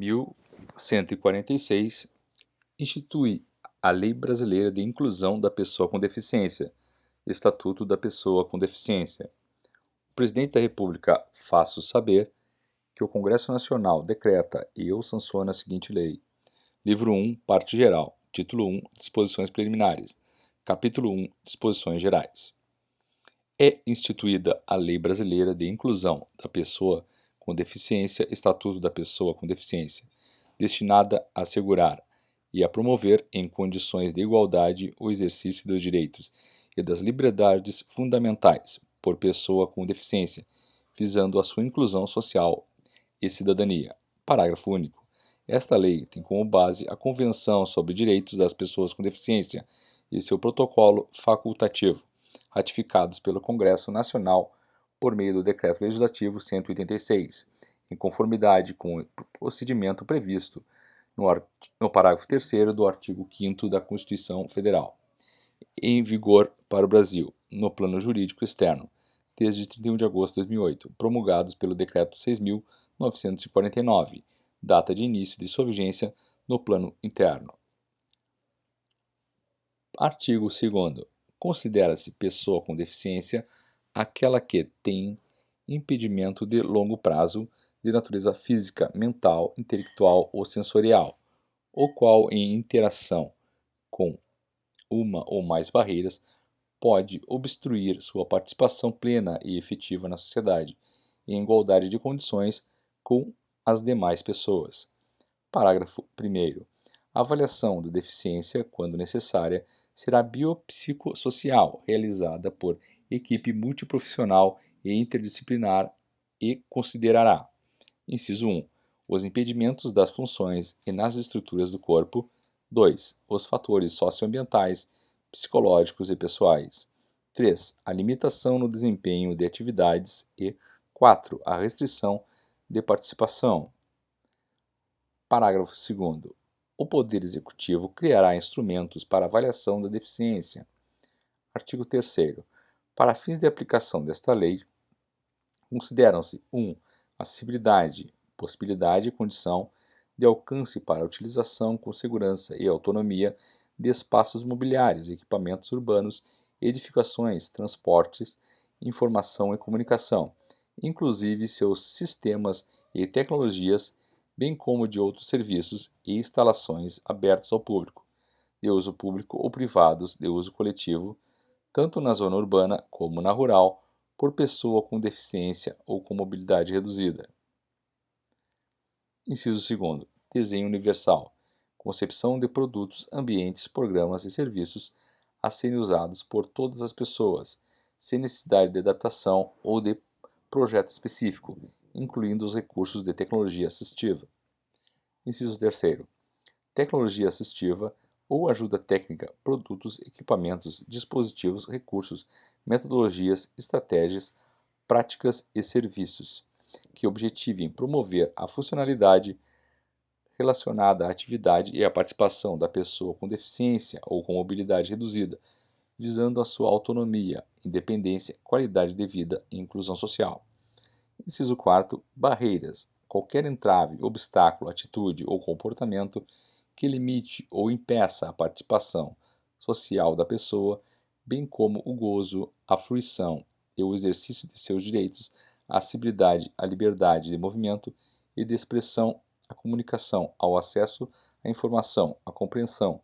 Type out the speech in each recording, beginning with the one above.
1146, institui a Lei Brasileira de Inclusão da Pessoa com Deficiência, Estatuto da Pessoa com Deficiência. O Presidente da República faço saber que o Congresso Nacional decreta e eu sanciono a seguinte lei. Livro 1, Parte Geral. Título 1, Disposições Preliminares. Capítulo 1, Disposições Gerais. É instituída a Lei Brasileira de Inclusão da Pessoa com Deficiência, Estatuto da Pessoa com Deficiência, destinada a assegurar e a promover em condições de igualdade o exercício dos direitos e das liberdades fundamentais por pessoa com deficiência, visando a sua inclusão social e cidadania. Parágrafo único. Esta lei tem como base a Convenção sobre Direitos das Pessoas com Deficiência e seu protocolo facultativo, ratificados pelo Congresso Nacional por meio do Decreto Legislativo 186, em conformidade com o procedimento previsto no parágrafo 3º do artigo 5º da Constituição Federal, em vigor para o Brasil, no plano jurídico externo, desde 31 de agosto de 2008, promulgados pelo Decreto 6.949, data de início de sua vigência no plano interno. Artigo 2º. Considera-se pessoa com deficiência aquela que tem impedimento de longo prazo de natureza física, mental, intelectual ou sensorial, o qual, em interação com uma ou mais barreiras, pode obstruir sua participação plena e efetiva na sociedade, em igualdade de condições com as demais pessoas. Parágrafo 1º. A avaliação da deficiência, quando necessária, será biopsicossocial, realizada por equipe multiprofissional e interdisciplinar e considerará: inciso 1. Os impedimentos das funções e nas estruturas do corpo. 2. Os fatores socioambientais, psicológicos e pessoais. 3. A limitação no desempenho de atividades e 4. A restrição de participação. Parágrafo 2º. O Poder Executivo criará instrumentos para avaliação da deficiência. Artigo 3º. Para fins de aplicação desta lei, consideram-se 1. Acessibilidade, possibilidade e condição de alcance para a utilização com segurança e autonomia de espaços mobiliários, equipamentos urbanos, edificações, transportes, informação e comunicação, inclusive seus sistemas e tecnologias, bem como de outros serviços e instalações abertos ao público, de uso público ou privados de uso coletivo, tanto na zona urbana como na rural, por pessoa com deficiência ou com mobilidade reduzida. Inciso 2º. Desenho universal. Concepção de produtos, ambientes, programas e serviços a serem usados por todas as pessoas, sem necessidade de adaptação ou de projeto específico, incluindo os recursos de tecnologia assistiva. Inciso 3º. Tecnologia assistiva ou ajuda técnica, produtos, equipamentos, dispositivos, recursos, metodologias, estratégias, práticas e serviços que objetivem promover a funcionalidade relacionada à atividade e à participação da pessoa com deficiência ou com mobilidade reduzida, visando a sua autonomia, independência, qualidade de vida e inclusão social. Inciso 4º. Barreiras. Qualquer entrave, obstáculo, atitude ou comportamento que limite ou impeça a participação social da pessoa, bem como o gozo, a fruição e o exercício de seus direitos, a acessibilidade, a liberdade de movimento e de expressão, a comunicação, ao acesso à informação, a compreensão,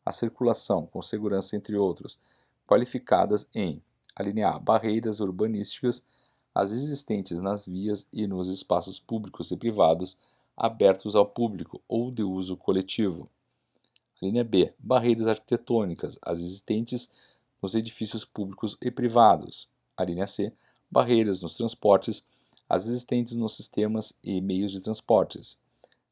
a circulação com segurança, entre outros, qualificadas em: alínea A, barreiras urbanísticas, as existentes nas vias e nos espaços públicos e privados abertos ao público ou de uso coletivo. Alínea B, barreiras arquitetônicas, as existentes nos edifícios públicos e privados. Alínea C, barreiras nos transportes, as existentes nos sistemas e meios de transportes.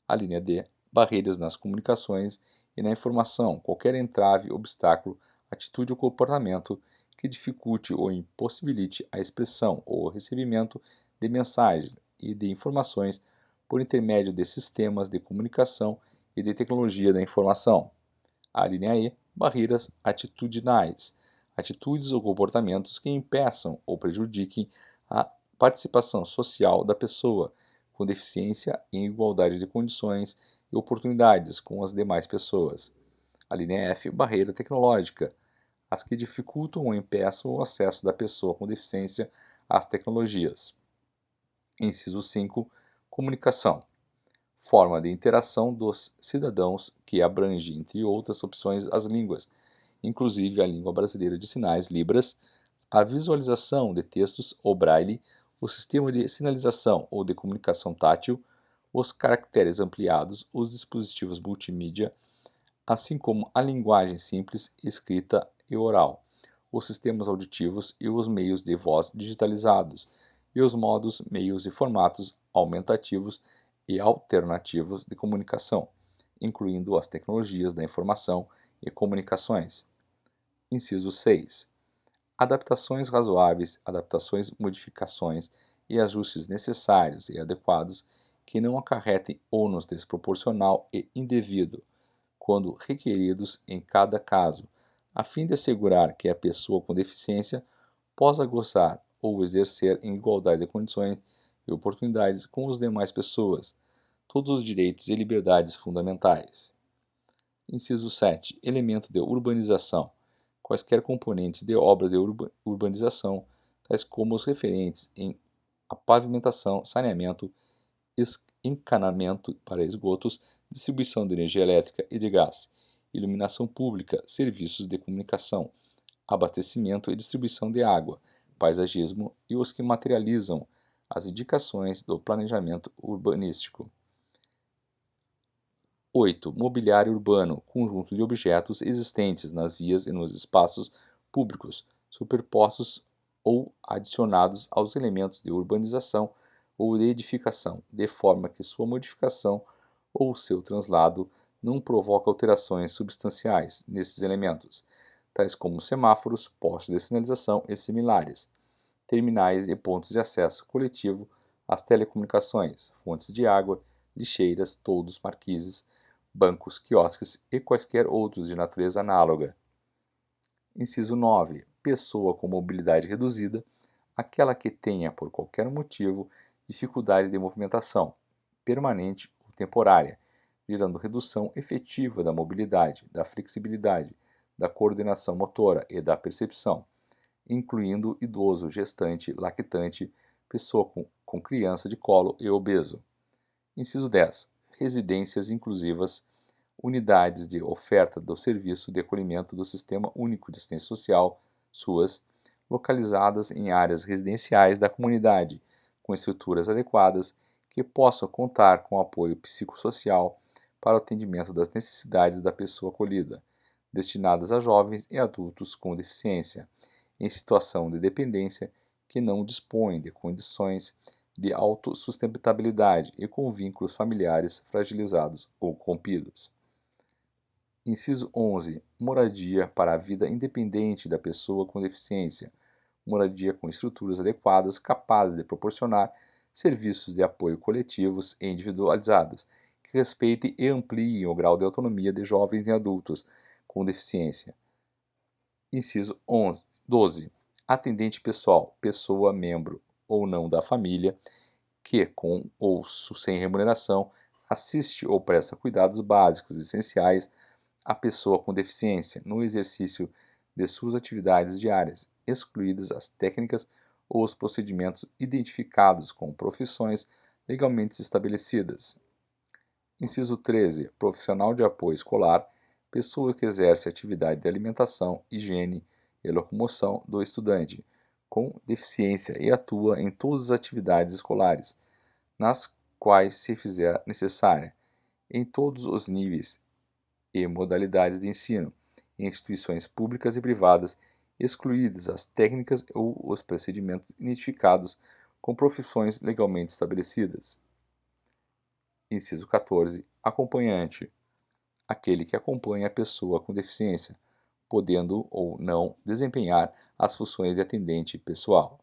Alínea D, barreiras nas comunicações e na informação, qualquer entrave, obstáculo, atitude ou comportamento que dificulte ou impossibilite a expressão ou o recebimento de mensagens e de informações por intermédio de sistemas de comunicação e de tecnologia da informação. A linha E, barreiras atitudinais, atitudes ou comportamentos que impeçam ou prejudiquem a participação social da pessoa com deficiência em igualdade de condições e oportunidades com as demais pessoas. A linha F, barreira tecnológica, as que dificultam ou impeçam o acesso da pessoa com deficiência às tecnologias. Inciso 5, comunicação, forma de interação dos cidadãos que abrange, entre outras opções, as línguas, inclusive a língua brasileira de sinais, Libras, a visualização de textos ou braille, o sistema de sinalização ou de comunicação tátil, os caracteres ampliados, os dispositivos multimídia, assim como a linguagem simples, escrita e oral, os sistemas auditivos e os meios de voz digitalizados, e os modos, meios e formatos aumentativos e alternativos de comunicação, incluindo as tecnologias da informação e comunicações. Inciso 6. Adaptações razoáveis, adaptações, modificações e ajustes necessários e adequados que não acarretem ônus desproporcional e indevido, quando requeridos em cada caso, a fim de assegurar que a pessoa com deficiência possa gozar ou exercer em igualdade de condições e oportunidades com as demais pessoas todos os direitos e liberdades fundamentais. Inciso 7. Elemento de urbanização. Quaisquer componentes de obras de urbanização, tais como os referentes a pavimentação, saneamento, encanamento para esgotos, distribuição de energia elétrica e de gás, iluminação pública, serviços de comunicação, abastecimento e distribuição de água, paisagismo e os que materializam as indicações do planejamento urbanístico. 8. Mobiliário urbano, conjunto de objetos existentes nas vias e nos espaços públicos, superpostos ou adicionados aos elementos de urbanização ou de edificação, de forma que sua modificação ou seu translado não provoca alterações substanciais nesses elementos, tais como semáforos, postes de sinalização e similares, terminais e pontos de acesso coletivo às telecomunicações, fontes de água, lixeiras, toldos, marquises, bancos, quiosques e quaisquer outros de natureza análoga. Inciso 9. Pessoa com mobilidade reduzida, aquela que tenha, por qualquer motivo, dificuldade de movimentação, permanente ou temporária, gerando redução efetiva da mobilidade, da flexibilidade, da coordenação motora e da percepção, incluindo idoso, gestante, lactante, pessoa com criança de colo e obeso. Inciso 10. Residências inclusivas, unidades de oferta do Serviço de Acolhimento do Sistema Único de Assistência Social, SUAS, localizadas em áreas residenciais da comunidade, com estruturas adequadas que possam contar com apoio psicossocial para o atendimento das necessidades da pessoa acolhida, destinadas a jovens e adultos com deficiência, em situação de dependência que não dispõem de condições de autossustentabilidade e com vínculos familiares fragilizados ou rompidos. Inciso 11. Moradia para a vida independente da pessoa com deficiência. Moradia com estruturas adequadas capazes de proporcionar serviços de apoio coletivos e individualizados, que respeitem e ampliem o grau de autonomia de jovens e adultos com deficiência. Inciso 12. Atendente pessoal, pessoa membro ou não da família, que, com ou sem remuneração, assiste ou presta cuidados básicos e essenciais à pessoa com deficiência no exercício de suas atividades diárias, excluídas as técnicas ou os procedimentos identificados com profissões legalmente estabelecidas. Inciso 13. Profissional de apoio escolar, pessoa que exerce atividade de alimentação, higiene e locomoção do estudante com deficiência e atua em todas as atividades escolares, nas quais se fizer necessária, em todos os níveis e modalidades de ensino, em instituições públicas e privadas, excluídas as técnicas ou os procedimentos identificados com profissões legalmente estabelecidas. Inciso 14. Acompanhante, aquele que acompanha a pessoa com deficiência, podendo ou não desempenhar as funções de atendente pessoal.